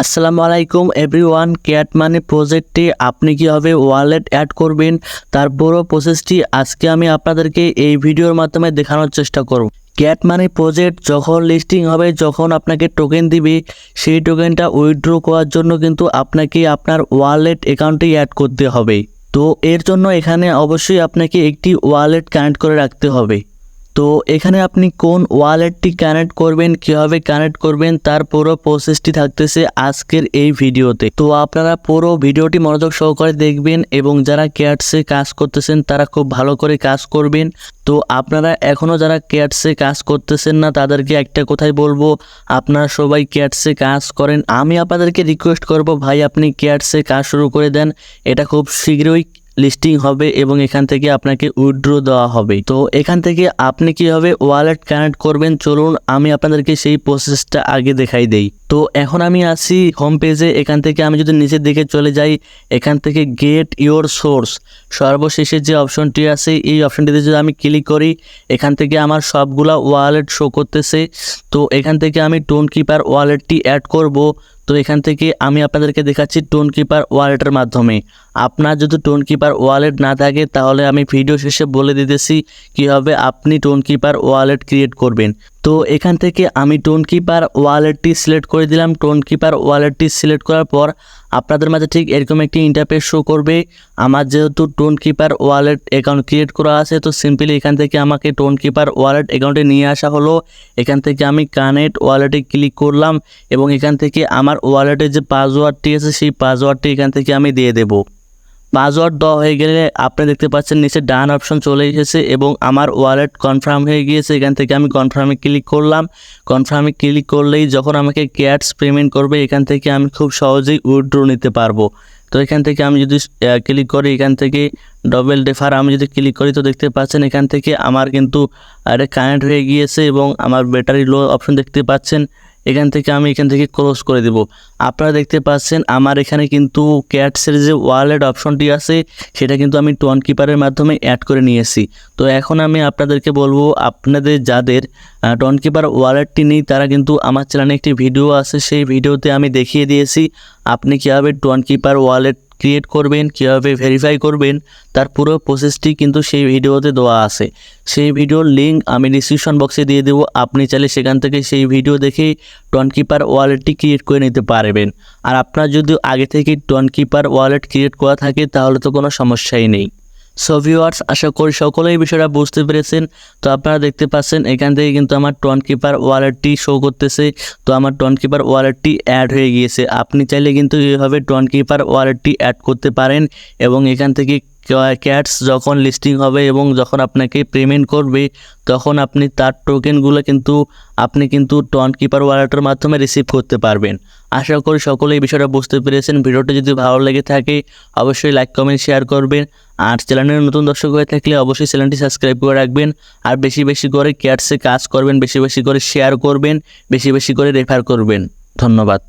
আসসালামু আলাইকুম everyone. Cat মানি প্রজেক্টে আপনি কিভাবে ওয়ালেট অ্যাড করবেন তার পুরো প্রসেসটি আজকে আমি আপনাদেরকে এই ভিডিওর মাধ্যমে দেখানোর চেষ্টা করব। ক্যাট মানি প্রজেক্ট যখন লিস্টিং হবে, যখন আপনাকে টোকেন দিবে, সেই টোকেনটা উইথড্র করার জন্য কিন্তু আপনাকে আপনার ওয়ালেট অ্যাকাউন্টে অ্যাড করতে হবে। তো এর জন্য এখানে অবশ্যই আপনাকে একটি ওয়ালেট কানেক্ট করে রাখতে হবে। তো এখানে আপনি কোন ওয়ালেটটি কানেক্ট করবেন, কিভাবে কানেক্ট করবেন তার পুরো প্রসেসটি থাকতেছে আজকের এই ভিডিওতে। তো আপনারা পুরো ভিডিওটি মনোযোগ সহকারে দেখবেন এবং যারা ক্যাটসে কাজ করতেছেন তারা খুব ভালো করে কাজ করবেন। তো আপনারা এখনও যারা ক্যাটসে কাজ করতেছেন না তাদেরকে একটা কথাই বলবো, আপনারা সবাই ক্যাটসে কাজ করেন। আমি আপনাদেরকে রিকোয়েস্ট করব, ভাই আপনি ক্যাটসে কাজ শুরু করে দেন। এটা খুব শীঘ্রই লিস্টিং হবে এবং এখান থেকে আপনাকে উইথড্র দেওয়া হবে। তো এখান থেকে আপনি কিভাবে ওয়ালেট কানেক্ট করবেন চলুন আমি আপনাদেরকে সেই প্রসেসটা আগে দেখাই দেই। তো এখন আমি আসি হোম পেজে। এখান থেকে আমি যদি নিচের দিকে চলে যাই, এখান থেকে গেট ইওর সোর্স সর্বশেষে যে অপশনটি আছে এই অপশনটিতে যদি আমি ক্লিক করি, এখান থেকে আমার সবগুলা ওয়ালেট শো করতেছে। তো এখান থেকে আমি টোন কিপার ওয়ালেটটি অ্যাড করব। তো এখান থেকে আমি আপনাদেরকে দেখাচ্ছি টোন কিপার ওয়ালেটের মাধ্যমে। আপনার যদি টোন কিপার ওয়ালেট না থাকে তাহলে আমি ভিডিও শেষে বলে দিতেছি কীভাবে আপনি টোন কিপার ওয়ালেট ক্রিয়েট করবেন। তো এখান থেকে আমি টোন কিপার ওয়ালেটটি সিলেক্ট করে দিলাম। টোন কিপার ওয়ালেটটি সিলেক্ট করার পর আপনাদের মাঝে ঠিক এরকম একটি ইন্টারফেস শো করবে। আমার যেহেতু tone keeper wallet account create করা আছে, তো সিম্পলি এখান থেকে আমাকে টোন কিপার ওয়ালেট অ্যাকাউন্টে নিয়ে আসা হলো। এখান থেকে আমি কানেক্ট ওয়ালেটে ক্লিক করলাম এবং এখান থেকে আমার ওয়ালেটের যে পাসওয়ার্ডটি আছে সেই পাসওয়ার্ডটি এখান থেকে আমি দিয়ে দেব। পাসওয়ার্ড দেওয়া হয়ে গেলে আপনি দেখতে পাচ্ছেন নিচে ডান অপশন চলে এসেছে এবং আমার ওয়ালেট কনফার্ম হয়ে গিয়েছে। এখান থেকে আমি কনফার্মে ক্লিক করলাম। কনফার্মে ক্লিক করলেই যখন আমাকে ক্যাটস পেমেন্ট করবে এখান থেকে আমি খুব সহজেই উইথড্র নিতে পারবো। তো এখান থেকে আমি যদি ক্লিক করি, এখান থেকে ডবল ডেফার আমি যদি ক্লিক করি, তো দেখতে পাচ্ছেন এখান থেকে আমার কিন্তু এটা কানেক্ট হয়ে গিয়েছে এবং আমার ব্যাটারি লো অপশন দেখতে পাচ্ছেন। এখান থেকে আমি ক্লোজ করে দেব। আপনারা দেখতে পাচ্ছেন আমার এখানে কিন্তু ক্যাটসের যে ওয়ালেট অপশনটি আছে সেটা কিন্তু আমি টোন কিপারের মাধ্যমে অ্যাড করে নিয়েছি। তো এখন আমি আপনাদেরকে বলবো, আপনাদের যাদের টোন কিপার ওয়ালেটটি নেই তারা কিন্তু আমার চ্যানেলে একটি ভিডিও আছে, সেই ভিডিওতে আমি দেখিয়ে দিয়েছি আপনি কীভাবে টোন কিপার ওয়ালেট ক্রিয়েট করবেন, কীভাবে ভেরিফাই করবেন তার পুরো প্রসেসটি কিন্তু সেই ভিডিওতে দেওয়া আছে। সেই ভিডিওর লিঙ্ক আমি ডিসক্রিপশন বক্সে দিয়ে দেবো। আপনি চাইলে সেখান থেকে সেই ভিডিও দেখেই টোন কিপার ওয়ালেটটি ক্রিয়েট করে নিতে পারবেন। আর আপনার যদি আগে থেকে টোন কিপার ওয়ালেট ক্রিয়েট করা থাকে তাহলে তো কোনো সমস্যাই নেই। সো ভিউয়ার্স, আশা করি সকলেই বিষয়টা বুঝতে পেরেছেন। তো আপনারা দেখতে পাচ্ছেন এখান থেকে কিন্তু আমার টোন কিপার ওয়ালেটটি শো করতেছে। তো আমার টোন কিপার ওয়ালেটটি অ্যাড হয়ে গিয়েছে। আপনি চাইলে কিন্তু এইভাবে টোন কিপার ওয়ালেটটি অ্যাড করতে পারেন এবং এখান থেকে ক্যাটস যখন লিস্টিং হবে এবং যখন আপনাকে পেমেন্ট করবে তখন আপনি তার টোকেনগুলো কিন্তু টোন কিপার ওয়ালেটের মাধ্যমে রিসিভ করতে পারবেন। আশা করি সকলে এই বিষয়টা বুঝতে পেরেছেন। ভিডিওটি যদি ভালো লেগে থাকে অবশ্যই লাইক কমেন্ট শেয়ার করবেন। আর চ্যানেলের নতুন দর্শক হয়ে থাকলে অবশ্যই চ্যানেলটি সাবস্ক্রাইব করে রাখবেন। আর বেশি বেশি করে ক্যাটসে কাজ করবেন, বেশি বেশি করে শেয়ার করবেন, বেশি বেশি করে রেফার করবেন। ধন্যবাদ।